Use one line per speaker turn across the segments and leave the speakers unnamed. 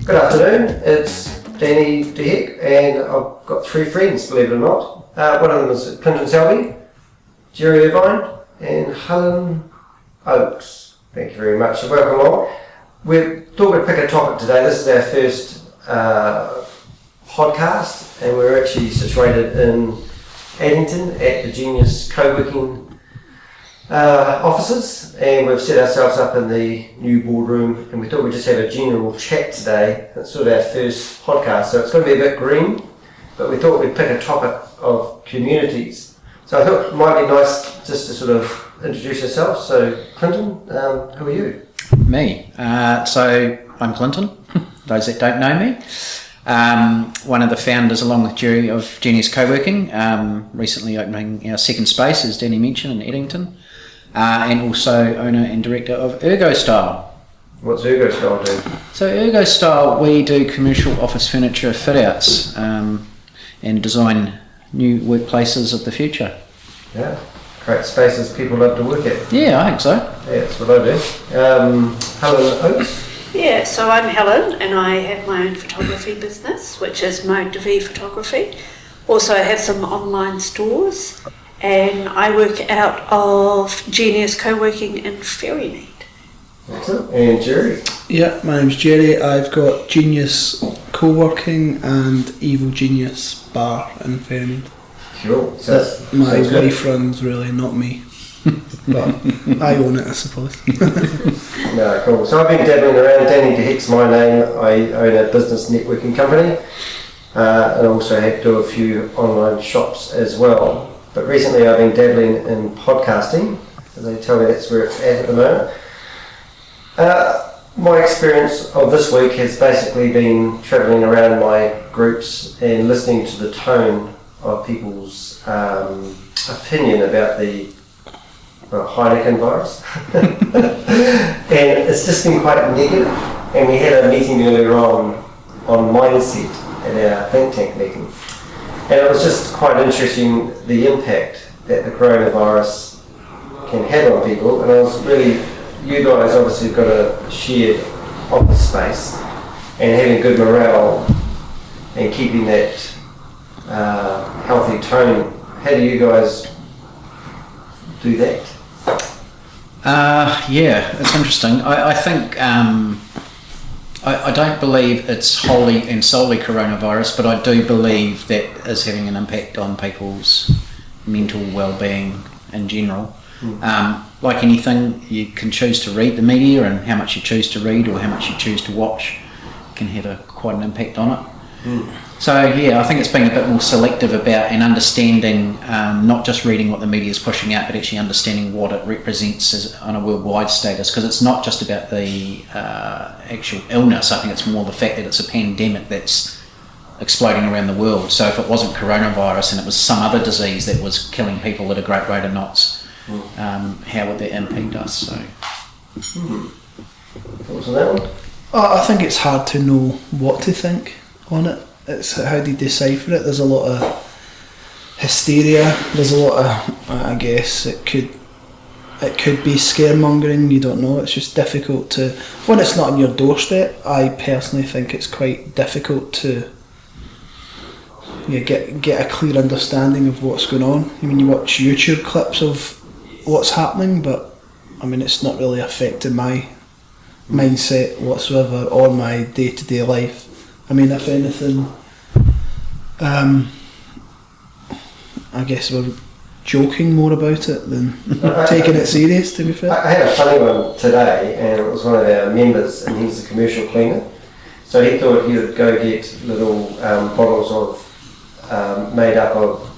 Good afternoon, it's Danny DeHeck and I've got three friends, believe it or not. One of them is Clinton Selby, Jerry Irvine and Helen Oakes. Thank you very much and welcome along. We thought we'd pick a topic today. This is our first podcast and we're actually situated in Addington at the Genius co-working offices, and we've set ourselves up in the new boardroom and we thought we'd just have a general chat today. It's sort of our first podcast, so it's going to be a bit green, but we thought we'd pick a topic of communities. So I thought it might be nice just to sort of introduce yourself. So Clinton, who are you?
Me. So I'm Clinton, those that don't know me. One of the founders, along with Jerry, of Genius Co-working, recently opening our second space, as Danny mentioned, in Eddington, and also owner and director of Ergo Style.
What's Ergo Style do?
So Ergo Style, we do commercial office furniture fit-outs and design new workplaces of the future.
Yeah, great spaces people love to work at.
Yeah, I think so.
Yeah, that's what I do. Helen Oakes?
Yeah, so I'm Helen and I have my own photography business, which is Mode to V Photography. Also I have some online stores and I work out of Genius Co-working in Ferrymead.
Excellent. And Jerry?
Yeah, my name's Jerry. I've got Genius Co-working and Evil Genius Bar in Ferrymead.
Cool.
That my wife runs, really, not me. But I own it, I suppose.
No, cool. So I've been dabbling around. Danny DeHeck's my name. I own a business networking company and also do a few online shops as well. But recently I've been dabbling in podcasting, and they tell me that's where it's at the moment. My experience of this week has basically been travelling around my groups and listening to the tone of people's opinion about the Heineken virus. And it's just been quite negative. And we had a meeting earlier on mindset at our think tank meeting. And it was just quite interesting the impact that the coronavirus can have on people. And I was really, you guys obviously have got a shared office space and having good morale and keeping that healthy tone. How do you guys do that?
Yeah, it's interesting. I think I don't believe it's wholly and solely coronavirus, but I do believe that is having an impact on people's mental well-being in general. Like anything, you can choose to read the media, and how much you choose to read or how much you choose to watch can have quite an impact on it. So yeah, I think it's being a bit more selective about and understanding, not just reading what the media is pushing out, but actually understanding what it represents on a worldwide status, because it's not just about the actual illness. I think it's more the fact that it's a pandemic that's exploding around the world. So if it wasn't coronavirus and it was some other disease that was killing people at a great rate of knots, how would that impact us? So.
Thoughts on that one?
I think it's hard to know what to think on it. It's how do you decipher it? There's a lot of hysteria. There's a lot of, I guess it could be scaremongering. You don't know. It's just difficult to, when it's not on your doorstep. I personally think it's quite difficult to get a clear understanding of what's going on. I mean, you watch YouTube clips of what's happening, but I mean, it's not really affecting my mindset whatsoever or my day-to-day life. I mean, if anything, I guess we're joking more about it than taking it serious, to be fair.
I had a funny one today, and it was one of our members, and he's a commercial cleaner. So he thought he would go get little bottles of made up of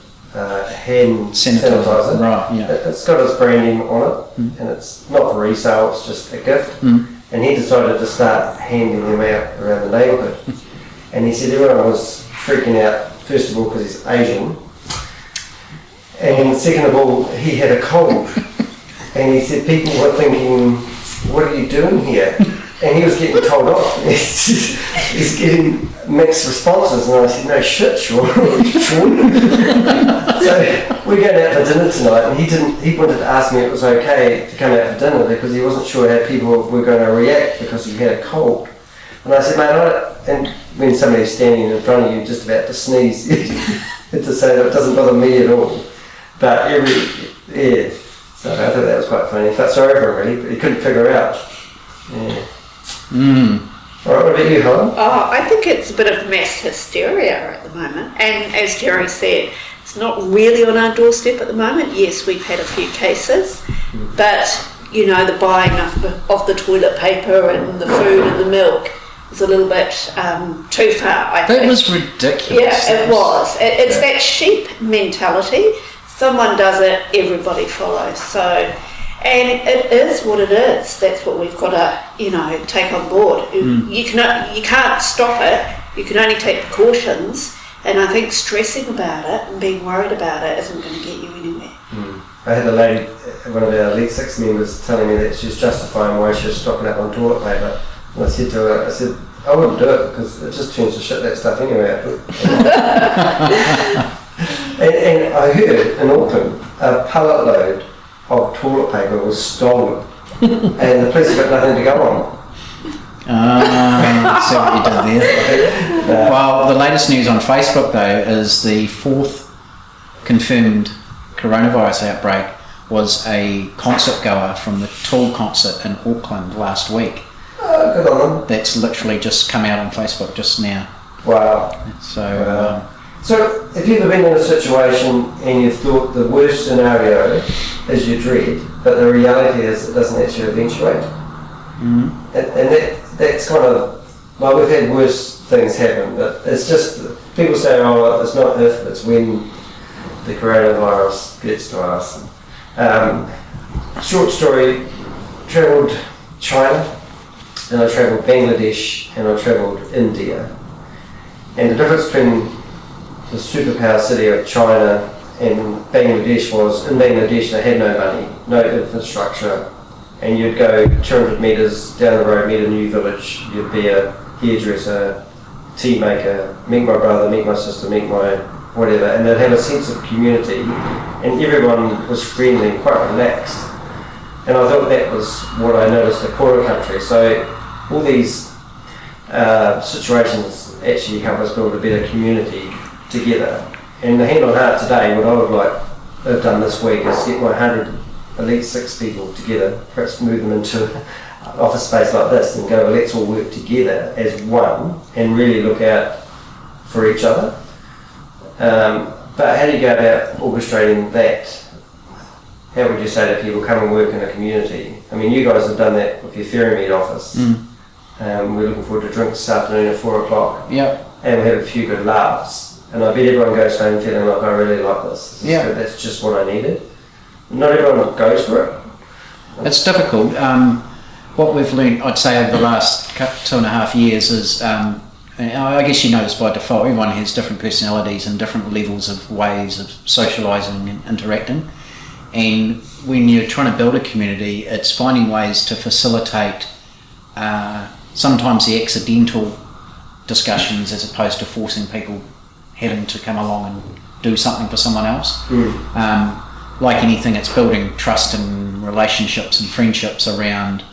hand sanitizer.
Right, yeah.
It's got his brand name on it, and it's not for resale, it's just a gift. And he decided to start handing them out around the neighbourhood. And he said everyone was freaking out, first of all because he's Asian, and second of all he had a cold. And he said people were thinking, what are you doing here? And he was getting told off. He's getting mixed responses, and I said, no shit, Sean. So we're going out for dinner tonight, and he wanted to ask me if it was okay to come out for dinner because he wasn't sure how people were going to react because he had a cold. And I said, mate, and when somebody's standing in front of you just about to sneeze, to say that it doesn't bother me at all. But yeah, so I thought that was quite funny. I felt sorry for him really, but he couldn't figure out. Yeah. All right, what about you, Helen?
I think it's a bit of mass hysteria at the moment, and as Jerry said, it's not really on our doorstep at the moment. Yes, we've had a few cases, but you know, the buying of the toilet paper and the food and the milk is a little bit too far, I think.
That was ridiculous.
Yeah, it was. It's that sheep mentality. Someone does it, everybody follows. So, and it is what it is. That's what we've got to, you know, take on board. You can't stop it. You can only take precautions. And I think stressing about it and being worried about it isn't going to get you anywhere.
I had a lady, one of our Elite 6 members, telling me that she's justifying why she's stocking up on toilet paper. And I said to her, I wouldn't do it because it just turns to shit, that stuff anyway. and I heard in Auckland a pallet load of toilet paper was stolen and the police have got nothing to go on.
See what you did there. Well, the latest news on Facebook though is the 4th confirmed coronavirus outbreak was a concert goer from the Tool concert in Auckland last week.
Oh, good on them.
That's literally just come out on Facebook just now.
Wow.
So,
so have you ever been in a situation and you've thought the worst scenario is your dread, but the reality is it doesn't actually eventuate? And that's kind of, well, we've had worse things happen, but it's just, people say, oh, it's not if, it's when the coronavirus gets to us. Short story, travelled China, and I travelled Bangladesh, and I travelled India. And the difference between the superpower city of China and Bangladesh was, in Bangladesh they had no money, no infrastructure, and you'd go 200 metres down the road, meet a new village, you'd be a hairdresser, tea maker, meet my brother, meet my sister, meet my whatever, and they'd have a sense of community, and everyone was friendly and quite relaxed. And I thought that was what I noticed in the poorer country. So all these situations actually help us build a better community together. And the hand on heart today, what I would like to have done this week is get my 100 Elite 6 people together, perhaps move them into an office space like this and go, let's all work together as one and really look out for each other. But how do you go about orchestrating that? How would you say to people, come and work in a community? I mean, you guys have done that with your Ferrymead office. We're looking forward to drinks this afternoon at 4 o'clock.
Yep.
And we have a few good laughs. And I bet everyone goes home feeling like, I really like this.
Yeah.
That's just what I needed. Not everyone goes for it.
It's difficult. What we've learned, I'd say, over the last 2.5 years is, I guess you notice by default, everyone has different personalities and different levels of ways of socialising and interacting. And when you're trying to build a community, it's finding ways to facilitate sometimes the accidental discussions as opposed to forcing people having to come along and do something for someone else. Like anything, it's building trust and relationships and friendships around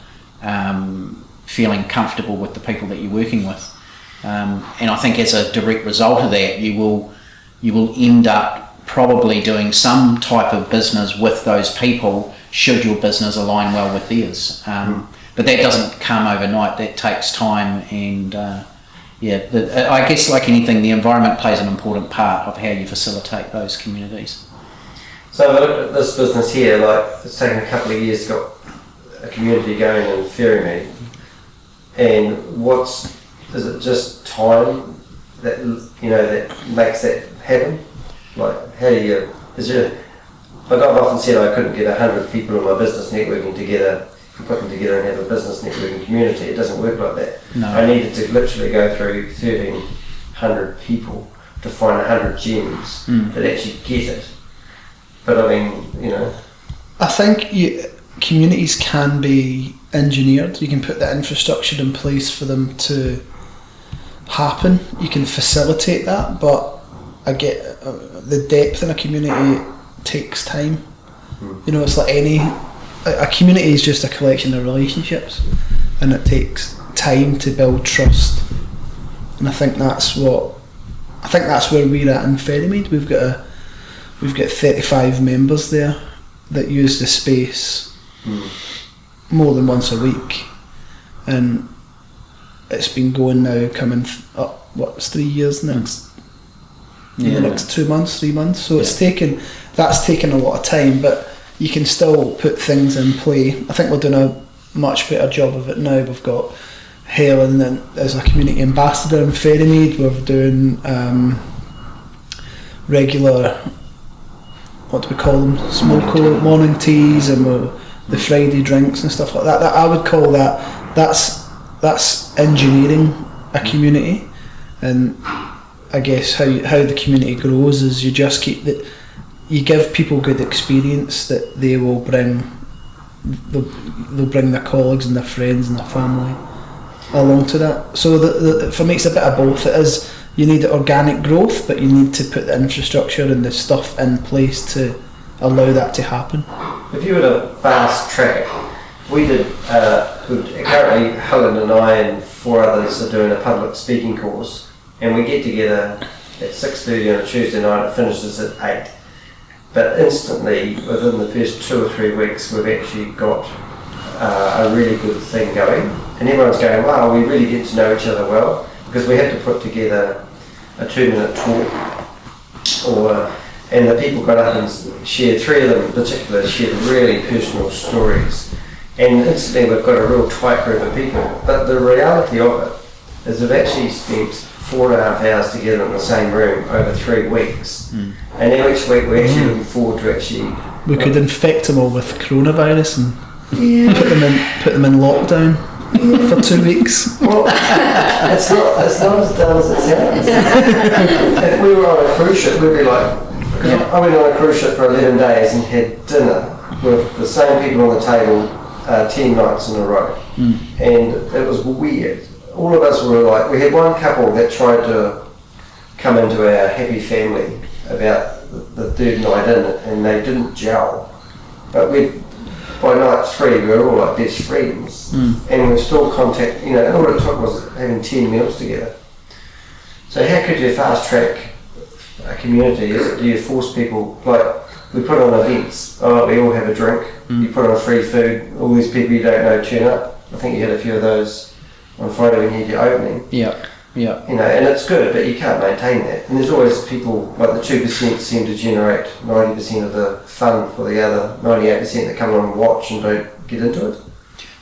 feeling comfortable with the people that you're working with. And I think as a direct result of that, you will end up probably doing some type of business with those people should your business align well with theirs. But that doesn't come overnight, that takes time, and I guess like anything, the environment plays an important part of how you facilitate those communities.
So I looked at this business here, like it's taken a couple of years to get a community going in Ferrymead. And is it just time that that makes that happen? Like how do you, like I've often said I couldn't get 100 people in my business networking together and put them together and have a business networking community. It doesn't work like that.
No.
I needed to literally go through 1,300 people to find 100 gems that actually get it. But I mean,
I think communities can be engineered. You can put the infrastructure in place for them to happen. You can facilitate that, but I get the depth in a community takes time. It's like a community is just a collection of relationships, and it takes time to build trust and I think that's where we're at in Ferrymead. We've got 35 members there that use the space more than once a week, and it's been going now coming up. It's 3 years next? In the next 2 months, 3 months. So that's taken a lot of time, but you can still put things in play. I think we're doing a much better job of it now. We've got Helen as a community ambassador in Ferrymead. We're doing regular, what do we call them, small morning teas, and the Friday drinks and stuff like that. That I would call that's engineering a community. And I guess how the community grows is you just you give people good experience that they will bring. They'll bring their colleagues and their friends and their family along to that. So for me, it's a bit of both. It is, you need organic growth, but you need to put the infrastructure and the stuff in place to allow that to happen.
If you were to fast track, we did currently Helen and I and 4 others are doing a public speaking course, and we get together at 6:30 on a Tuesday night. It finishes at 8. But instantly, within the first 2 or 3 weeks, we've actually got a really good thing going, and everyone's going, wow, we really get to know each other well, because we had to put together a 2-minute talk, and the people got up and shared, 3 of them in particular shared really personal stories, and instantly we've got a real tight group of people. But the reality of it is we've actually spent 4.5 hours together in the same room over 3 weeks, and each week we're actually looking forward to
we could infect them all with coronavirus and put them in lockdown for 2 weeks.
Well, it's not as dull as it sounds. If we were on a cruise ship, we'd be like, because I went on a cruise ship for 11 days and had dinner with the same people on the table 10 nights in a row, and it was weird. All of us were like, we had one couple that tried to come into our happy family about the 3rd night in, and they didn't gel. But by night 3 we were all like best friends, and we still contact, and all it took was having 10 meals together. So how could you fast track a community? Do you force people, like we put on events, we all have a drink, you put on free food, all these people you don't know turn up. I think you had a few of those on Friday when you had your opening.
Yeah.
And it's good, but you can't maintain that. And there's always people, like the 2% seem to generate 90% of the fun for the other 98% that come on and watch and don't get into it.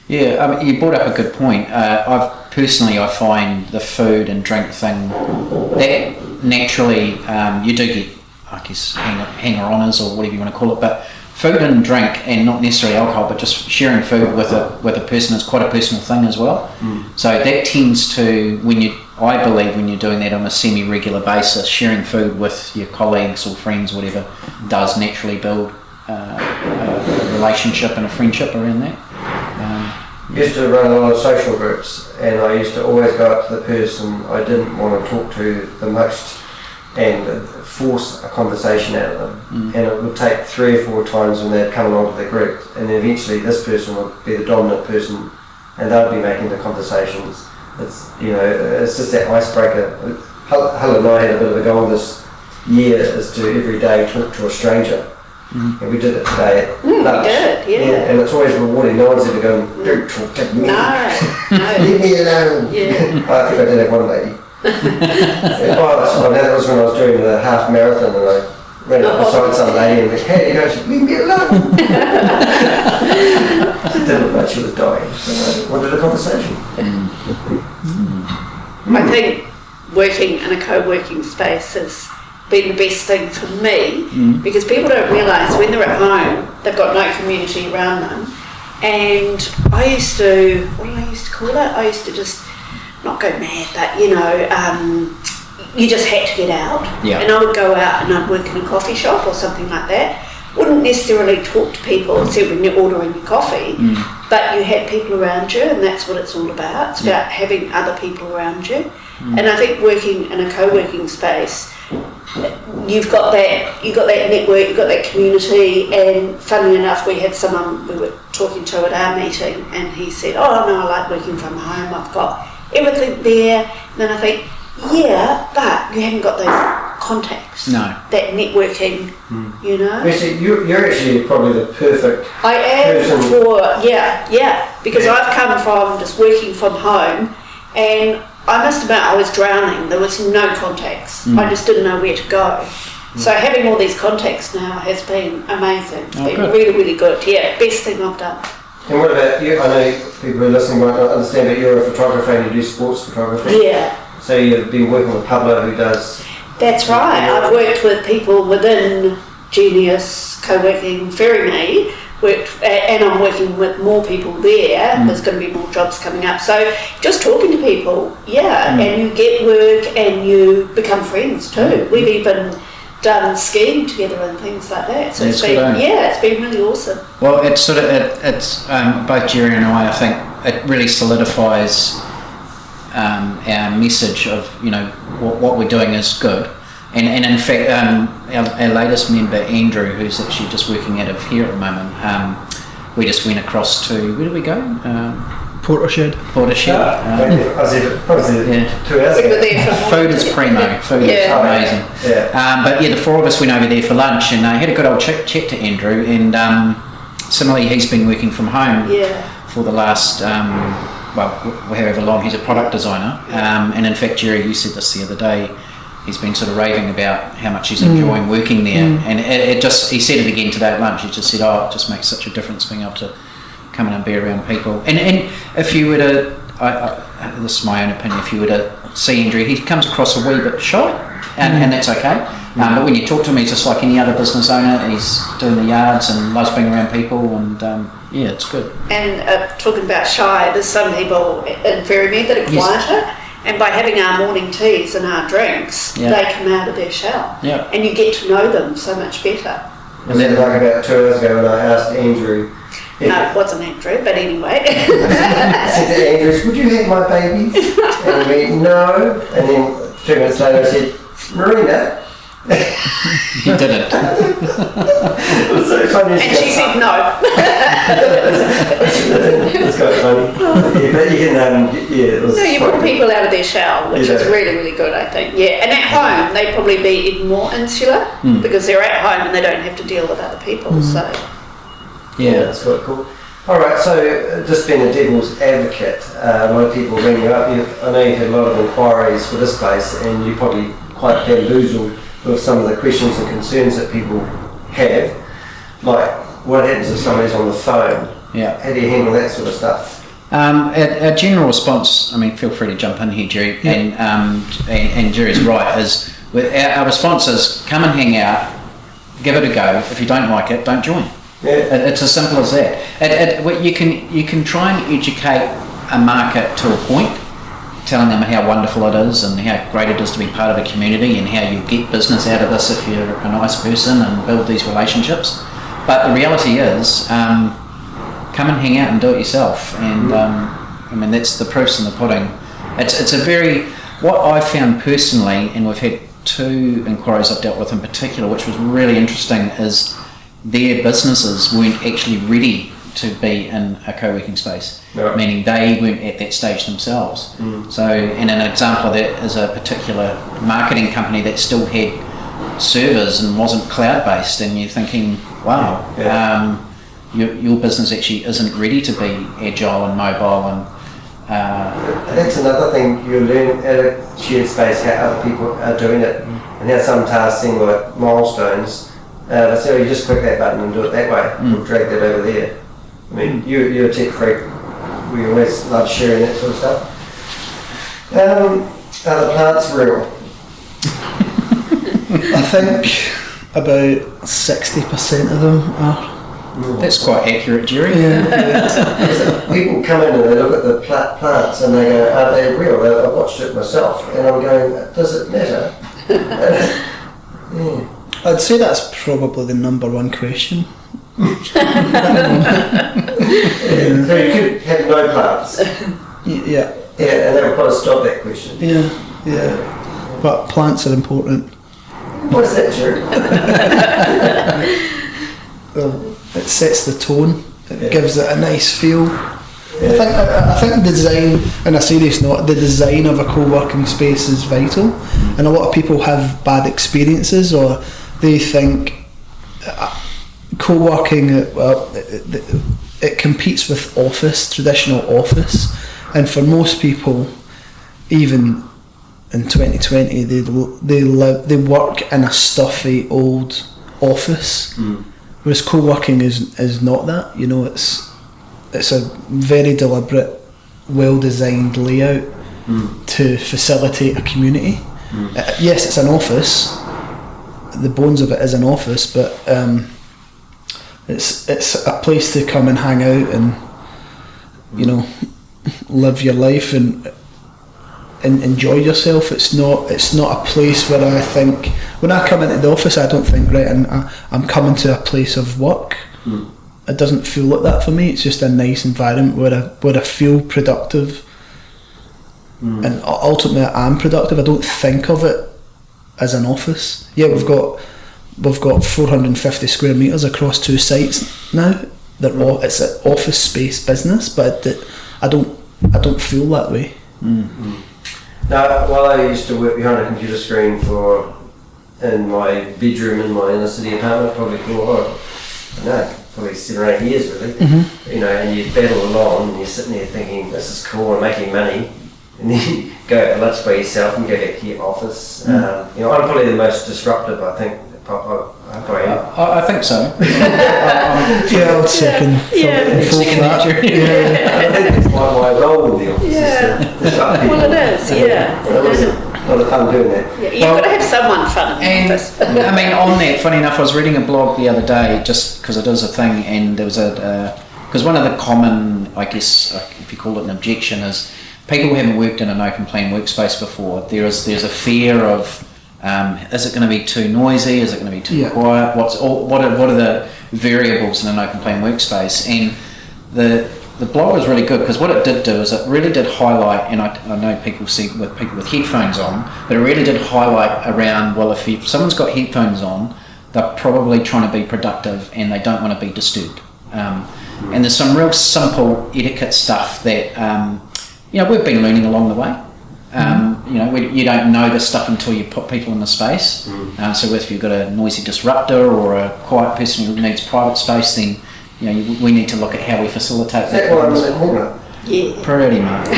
Yeah, I mean, you brought up a good point. I find the food and drink thing, that naturally you do get, I guess, hanger-oners or whatever you want to call it, but food and drink, and not necessarily alcohol, but just sharing food with a person is quite a personal thing as well. So that tends to, I believe when you're doing that on a semi-regular basis, sharing food with your colleagues or friends, whatever, does naturally build a relationship and a friendship around that.
I used to run a lot of social groups, and I used to always go up to the person I didn't want to talk to the most and force a conversation out of them. And it would take 3 or 4 times when they'd come along to the group, and then eventually this person would be the dominant person and they'd be making the conversations. It's just that icebreaker. Helen and I had a bit of a goal this year is to every day talk to a stranger. And we did it today at lunch.
We did, yeah.
And it's always rewarding. No one's ever going, don't talk to me.
No.
Leave me alone.
Yeah.
I think I did have one lady. That was when I was doing the half marathon, and I ran up beside some lady and went, hey, you guys, leave me alone. She didn't look like she was dying. So I wanted a conversation.
I think working in a co-working space has been the best thing for me, because people don't realise when they're at home they've got no community around them. And I used to call it? I used to just not go mad, but you just had to get out.
Yeah.
And I would go out and I'd work in a coffee shop or something like that. Wouldn't necessarily talk to people except when you're ordering your coffee, but you had people around you, and that's what it's all about. It's about having other people around you. And I think working in a co-working space, you've got that network, you've got that community. And funnily enough, we had someone we were talking to at our meeting, and he said, oh no, I like working from home, I've got everything there. And then I think, Yeah, but you haven't got those contacts.
No.
That networking, you know.
Actually, you're actually probably the perfect
I am
person.
because I've come from just working from home, and I must admit I was drowning. There was no contacts. I just didn't know where to go. So having all these contacts now has been amazing. It's been
good.
really, really good. Yeah, best thing I've done.
And what about you? I know people who are listening might not understand, but you're a photographer and you do sports photography.
Yeah.
So you've been working with Pablo, who does.
That's right. I've worked with people within Genius, co-working FerryMe, and I'm working with more people there. There's going to be more jobs coming up. So just talking to people, and you get work and you become friends too. We've even done skiing together and things like that. So it's been really awesome.
Well, it's sort of it's both Jerry and I think it really solidifies our message of what we're doing is good, and in fact our latest member Andrew, who's actually just working out of here at the moment, we just went across to, where did we go?
Portershed.
I was there probably 2 hours
We were
ago.
there for
Food is primo. Food is amazing.
Yeah.
But the four of us went over there for lunch and had a good old chat to Andrew. And similarly, he's been working from home for the last, however long. He's a product designer. And in fact, Jerry, you said this the other day. He's been sort of raving about how much he's enjoying working there. And he said it again today at lunch. He just said, it just makes such a difference being able to come in and be around people. And if you were to, this is my own opinion, if you were to see Andrew, he comes across a wee bit shy, and that's okay. But when you talk to him, he's just like any other business owner. He's doing the yards and loves being around people, and it's good.
And talking about shy, there's some people in FerryMe that are quieter, and by having our morning teas and our drinks, they come out of their shell, and you get to know them so much better.
And then like about 2 hours ago when I asked Andrew.
No, it wasn't Andrew, but anyway.
I said to Andrew, would you have my babies? And he went, no. And then 2 minutes later I said, Marina.
He didn't.
It was so funny.
And she said no.
It's quite funny. But you can, it was.
No, you put people out of their shell, which is really, really good, I think. Yeah, and at home they'd probably be even more insular because they're at home and they don't have to deal with other people. So.
Yeah, that's quite cool. All right, so just being a devil's advocate, a lot of people ring you up. I know you've had a lot of inquiries for this place, and you're probably quite bamboozled with some of the questions and concerns that people have. Like, what happens if somebody's on the phone?
Yeah.
How do you handle that sort of stuff?
Our general response, feel free to jump in here, Jerry, and Jerry's right, is our response is come and hang out, give it a go. If you don't like it, don't join. Yeah. It's as simple as that. You can try and educate a market to a point, telling them how wonderful it is and how great it is to be part of a community and how you get business out of this if you're a nice person and build these relationships. But the reality is, come and hang out and do it yourself. And that's the proof's in the pudding. It's a very, what I found personally, and we've had 2 inquiries I've dealt with in particular, which was really interesting, is their businesses weren't actually ready to be in a co-working space, meaning they weren't at that stage themselves. So, and an example of that is a particular marketing company that still had servers and wasn't cloud-based, and you're thinking, wow, your business actually isn't ready to be agile and mobile. And
that's another thing you learn at a shared space, how other people are doing it, and how some tasks seem like milestones. So you just click that button and do it that way. We'll drag that over there. You're a tech freak. We always love sharing that sort of stuff. Are the plants real?
I think about 60% of them are.
That's quite accurate, Jerry.
People come in and they look at the plants and they go, are they real? I watched it myself and I'm going, does it matter?
I'd say that's probably the number one question.
So you could have no plants.
Yeah,
and that would probably stop that question.
Yeah. But plants are important.
What's that, Jerry?
Well, it sets the tone. It gives it a nice feel. I think design, on a serious note, the design of a co-working space is vital, and a lot of people have bad experiences, or they think co-working, it competes with traditional office, and for most people, even in 2020, they work in a stuffy old office, whereas co-working is not that. You know, it's a very deliberate, well-designed layout to facilitate a community. Yes, it's an office. The bones of it is an office, but it's a place to come and hang out and, you know, live your life and enjoy yourself. It's not a place where I think, when I come into the office, I don't think, right, and I'm coming to a place of work. It doesn't feel like that for me. It's just a nice environment where I feel productive, and ultimately I'm productive. I don't think of it as an office. Yeah, we've got 450 square metres across 2 sites now. It's an office space business, but I don't feel that way.
Now, while I used to work behind a computer screen in my bedroom in my inner city apartment, probably probably 7 or 8 years really. You know, and you battle along and you're sitting there thinking, this is cool, I'm making money, and then you go at lunch by yourself and go back to your office. You know, I'm probably the most disruptive, I think. I
think so.
Yeah, I'll second.
Second nature.
I think it's my role in the office.
Yeah.
To disrupt people.
Well, it is, yeah.
But it was a lot of fun doing that.
You've got to have someone fun in the office.
I mean, on that, funny enough, I was reading a blog the other day, just because it is a thing, and there was because one of the common, I guess, if you call it an objection, is people who haven't worked in an open plan workspace before. There's a fear of, is it going to be too noisy? Is it going to be too quiet? What are the variables in an open plan workspace? And the blog was really good, because what it did do is it really did highlight, and I know people see with people with headphones on, but it really did highlight around, well, if someone's got headphones on, they're probably trying to be productive and they don't want to be disturbed. And there's some real simple etiquette stuff that you know, we've been learning along the way. You know, you don't know this stuff until you put people in the space. So if you've got a noisy disruptor or a quiet person who needs private space, then you know we need to look at how we facilitate that.
One in the corner.
Yeah.
Pretty much.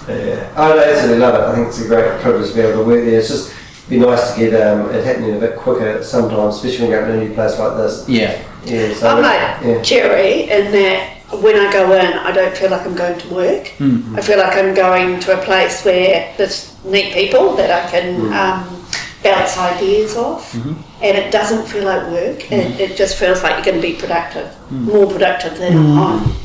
Yeah. I absolutely love it. I think it's a great privilege to be able to work there. It's just be nice to get it happening a bit quicker sometimes, especially when you're in a new place like this.
Yeah.
Yeah. So
I'm like Jerry in that when I go in, I don't feel like I'm going to work. I feel like I'm going to a place where there's neat people that I can bounce ideas off, and it doesn't feel like work. It just feels like you're going to be productive, more productive than at home.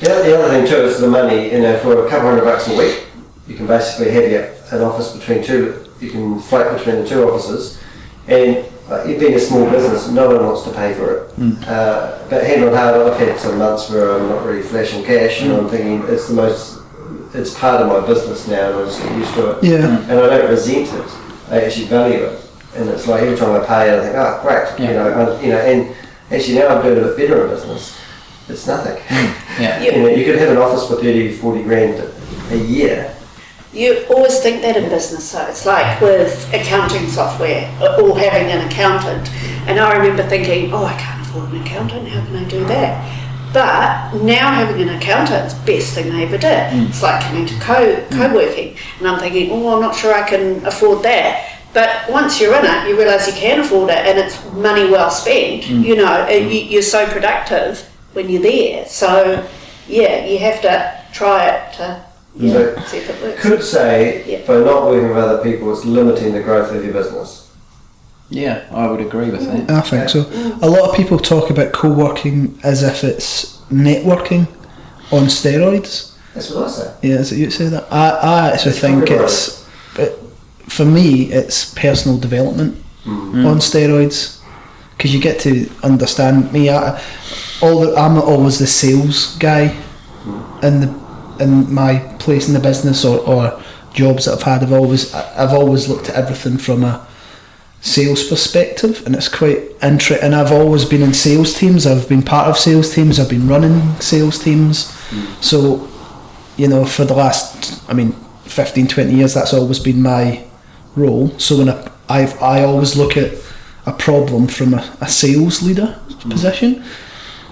The other thing too is the money. You know, for a couple $100 a week, you can basically have an office between two. You can float between the two offices, and being a small business, no one wants to pay for it. But hand on heart, I've had some months where I'm not really flashing cash, and I'm thinking it's part of my business now, and I just get used to it.
Yeah.
And I don't resent it. I actually value it, and it's like every time I pay, I think, oh, great.
Yeah.
And actually now I'm doing a bit better in business. It's nothing.
Yeah.
You know, you could have an office for 30, 40 grand a year.
You always think that in business, so it's like with accounting software or having an accountant. And I remember thinking, oh, I can't afford an accountant, how can I do that? But now having an accountant is the best thing they ever did. It's like coming to co-working. And I'm thinking, oh, I'm not sure I can afford that. But once you're in it, you realise you can afford it, and it's money well spent. You know, you're so productive when you're there. So, yeah, you have to try it to see if it works.
Could say, by not working with other people, it's limiting the growth of your business.
Yeah, I would agree with that.
I think so. A lot of people talk about co-working as if it's networking on steroids.
That's what I say.
Yeah, so you say that. I actually think for me, it's personal development on steroids, because you get to understand me. I'm always the sales guy in my place in the business or jobs that I've had. I've always looked at everything from a sales perspective, and it's quite interesting. And I've always been in sales teams. I've been part of sales teams. I've been running sales teams. So, you know, for the last, 15, 20 years, that's always been my role. So when I always look at a problem from a sales leader position.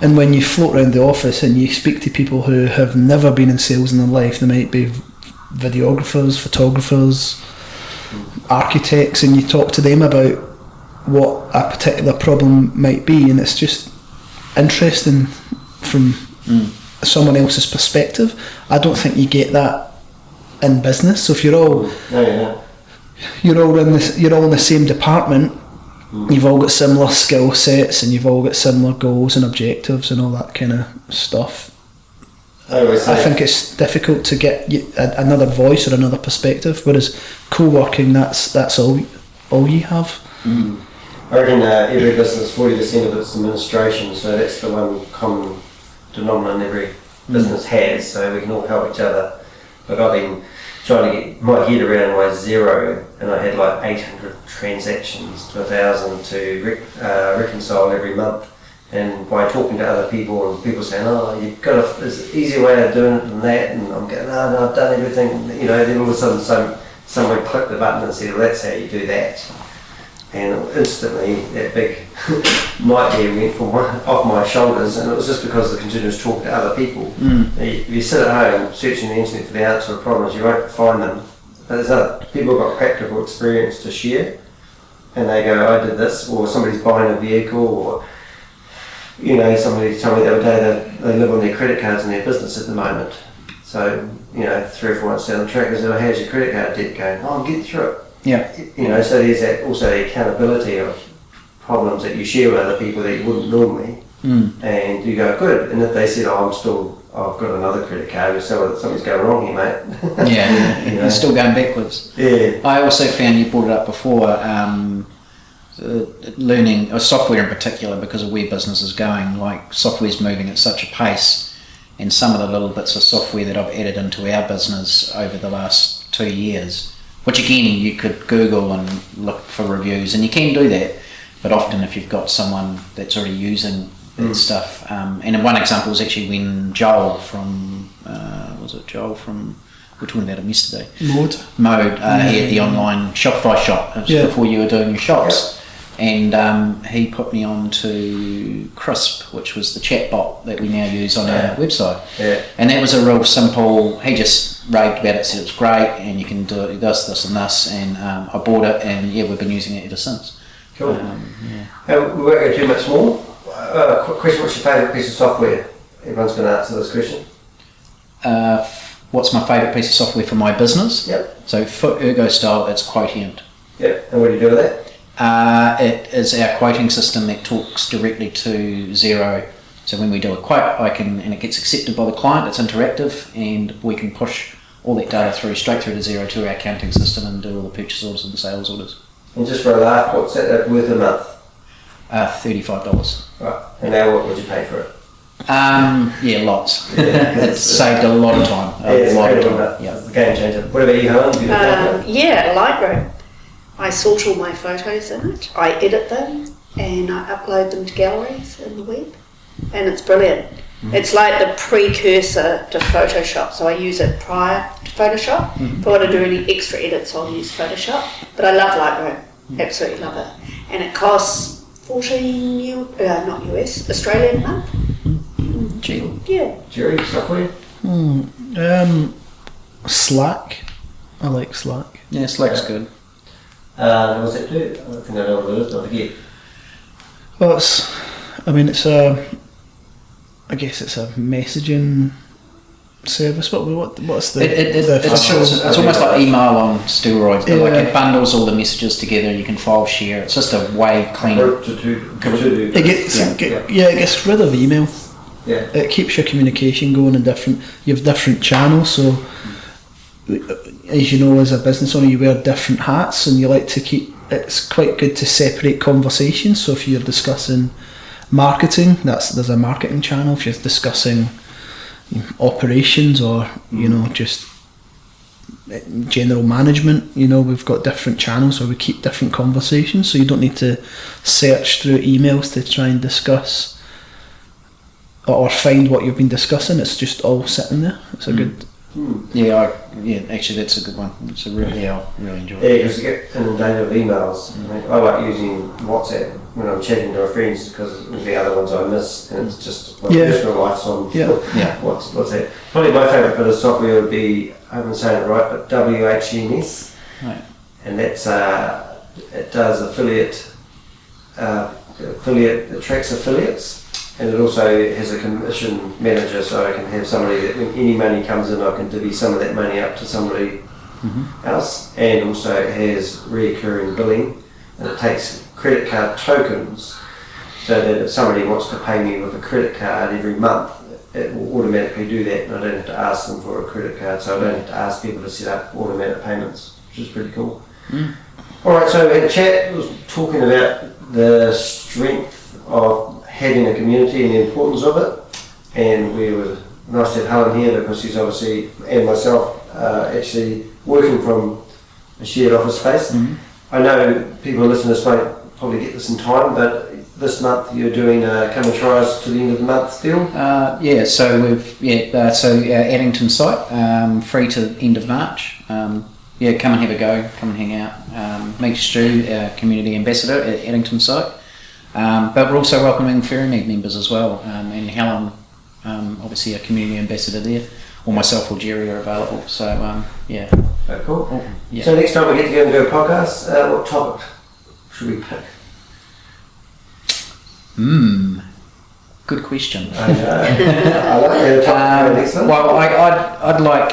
And when you float around the office and you speak to people who have never been in sales in their life, they might be videographers, photographers, architects, and you talk to them about what a particular problem might be, and it's just interesting from someone else's perspective. I don't think you get that in business. So if you're all you're all in the same department, you've all got similar skill sets and you've all got similar goals and objectives and all that kind of stuff. I think it's difficult to get another voice or another perspective, whereas co-working, that's all you have.
I reckon every business, 40% of it's administration, so that's the one common denominator every business has, so we can all help each other. But I've been trying to get my head around my zero, and I had like 800 transactions to 1,000 to reconcile every month. And by talking to other people, and people saying, "Oh, you've got there's an easier way of doing it than that," and I'm going, "No, I've done everything." You know, then all of a sudden, someone clicked the button and said, "Well, that's how you do that," and instantly that big nightmare went off my shoulders, and it was just because of the continuous talk to other people. If you sit at home searching the internet for the answer to problems, you won't find them. But there's other people who've got practical experience to share, and they go, "I did this," or somebody's buying a vehicle, or you know, somebody told me the other day that they live on their credit cards in their business at the moment. So, you know, 3 or 4 months down the track, they say, "Oh, how's your credit card debt going?" "Oh, I'm getting through it."
Yeah.
You know, so there's that also the accountability of problems that you share with other people that you wouldn't normally. And you go, "Good." And if they said, "Oh, I've got another credit card," so something's going wrong here, mate.
Yeah,
You know?
You're still going backwards.
Yeah.
I also found, you brought it up before, learning software in particular, because of where business is going. Like, software's moving at such a pace, and some of the little bits of software that I've added into our business over the last 2 years, which again you could Google and look for reviews, and you can do that, but often if you've got someone that's already using that stuff, and one example was actually when Joel from we were talking about him yesterday, Mode, he had the online Shopify shop. It was before you were doing your shops. And he put me on to Crisp, which was the chat bot that we now use on our website. And that was a real simple, he just raved about it, said it was great, and you can do this and this, and I bought it, and we've been using it ever since.
Cool. We won't go too much more. Quick question, what's your favourite piece of software? Everyone's going to answer this question.
What's my favourite piece of software for my business? So for Ergo Style, it's Quotient.
And what do you do with that?
It is our quoting system that talks directly to Xero. So when we do a quote, and it gets accepted by the client, it's interactive, and we can push all that data straight through to Xero to our accounting system and do all the purchase orders and sales orders.
And just for a laugh, what's that worth a month?
$35.
Right. And now what would you pay for it?
Lots. It's saved a lot of time.
It's a game changer. What about you, Helen?
Lightroom. I sort all my photos in it, I edit them, and I upload them to galleries in the web, and it's brilliant. It's like the precursor to Photoshop, so I use it prior to Photoshop. If I want to do any extra edits, I'll use Photoshop, but I love Lightroom, absolutely love it. And it costs Australian a month.
Jerry, software?
Slack. I like Slack.
Yeah, Slack's good.
What's it do? I don't think I know what it is, I forget.
Well, I guess it's a messaging service. What's the?
It's almost like email on steroids. Like, it bundles all the messages together. You can file share. It's just a way cleaner.
It gets rid of email. It keeps your communication going in different. You have different channels, so. As you know, as a business owner, you wear different hats, and you like to keep. It's quite good to separate conversations. So if you're discussing marketing, there's a marketing channel. If you're discussing operations, or just general management. You know, we've got different channels where we keep different conversations, so you don't need to search through emails to try and discuss or find what you've been discussing. It's just all sitting there. It's a good.
Yeah, actually that's a good one. It's a really, I really enjoy
Yeah,
it.
because you get inundated with emails. I like using WhatsApp when I'm chatting to my friends because the other ones I miss, and it's just my personal life's on.
Yeah.
What's that? Probably my favourite bit of software would be, I haven't saying it right, but WHMS,
Right.
and that's it does affiliate. It tracks affiliates. And it also has a commission manager, so I can have somebody that when any money comes in, I can divvy some of that money up to somebody else. And also it has recurring billing, and it takes credit card tokens, so that if somebody wants to pay me with a credit card every month, it will automatically do that, and I don't have to ask them for a credit card, so I don't have to ask people to set up automatic payments, which is pretty cool. Alright, so we had a chat, was talking about the strength of having a community and the importance of it, and we were nice to have Helen here because she's obviously, and myself, actually working from a shared office space. I know people listening to this won't probably get this in time, but this month you're doing come and try us to the end of the month still?
So we've Addington site, free to the end of March. Come and have a go, come and hang out. Meet Stu, our community ambassador at Addington site. But we're also welcoming Ferrymead members as well, and Helen, obviously a community ambassador there, or myself or Jerry are available. So
Oh, cool.
Oh, yeah.
So next time we get together and do a podcast, what topic should we pick?
Good question.
I know. I like the topic for the next one.
Well, I'd like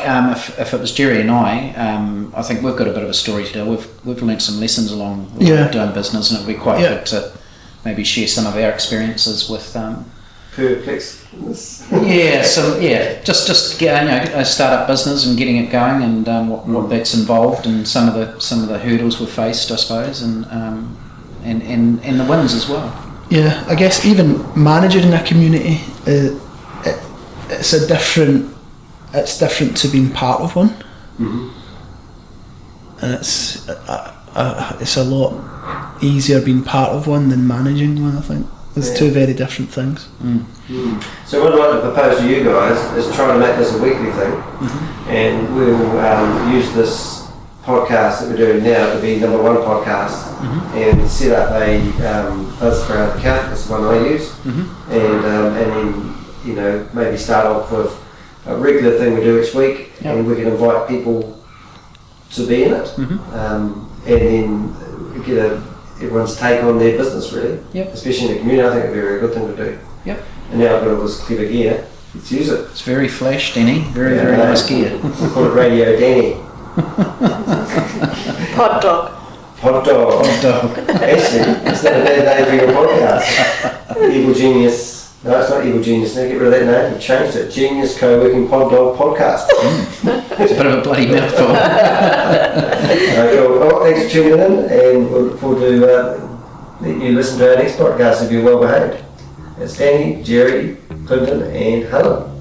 if it was Jerry and I think we've got a bit of a story to tell. We've learnt some lessons along doing business, and it'd be quite good to maybe share some of our experiences with
perplexedness.
just a startup business and getting it going, and what that's involved, and some of the hurdles we've faced, I suppose, and the wins as well.
Yeah, I guess even managing a community, it's different to being part of one, and it's a lot easier being part of one than managing one. I think there's two very different things.
So what I'd like to propose to you guys is try to make this a weekly thing, and we'll use this podcast that we're doing now to be number one podcast, and set up a Buzzsprout account. That's the one I use, and then maybe start off with a regular thing we do each week, and we can invite people to be in it, and then get everyone's take on their business, really. Especially in the community. I think it'd be a very good thing to do. And now I've got all this clever gear. Let's use it.
It's very flash, Danny. Very nice gear.
We'll call it Radio Danny.
Pod dog.
Actually, it's not a bad name for your podcast. Evil Genius. No, it's not Evil Genius. Now get rid of that name. We changed it. Genius Co-working Pod Dog Podcast.
It's a bit of a bloody mouthful.
Cool. Well, thanks for tuning in, and we'll look forward to letting you listen to our next podcast if you're well behaved. It's Danny, Jerry, Clinton, and Helen.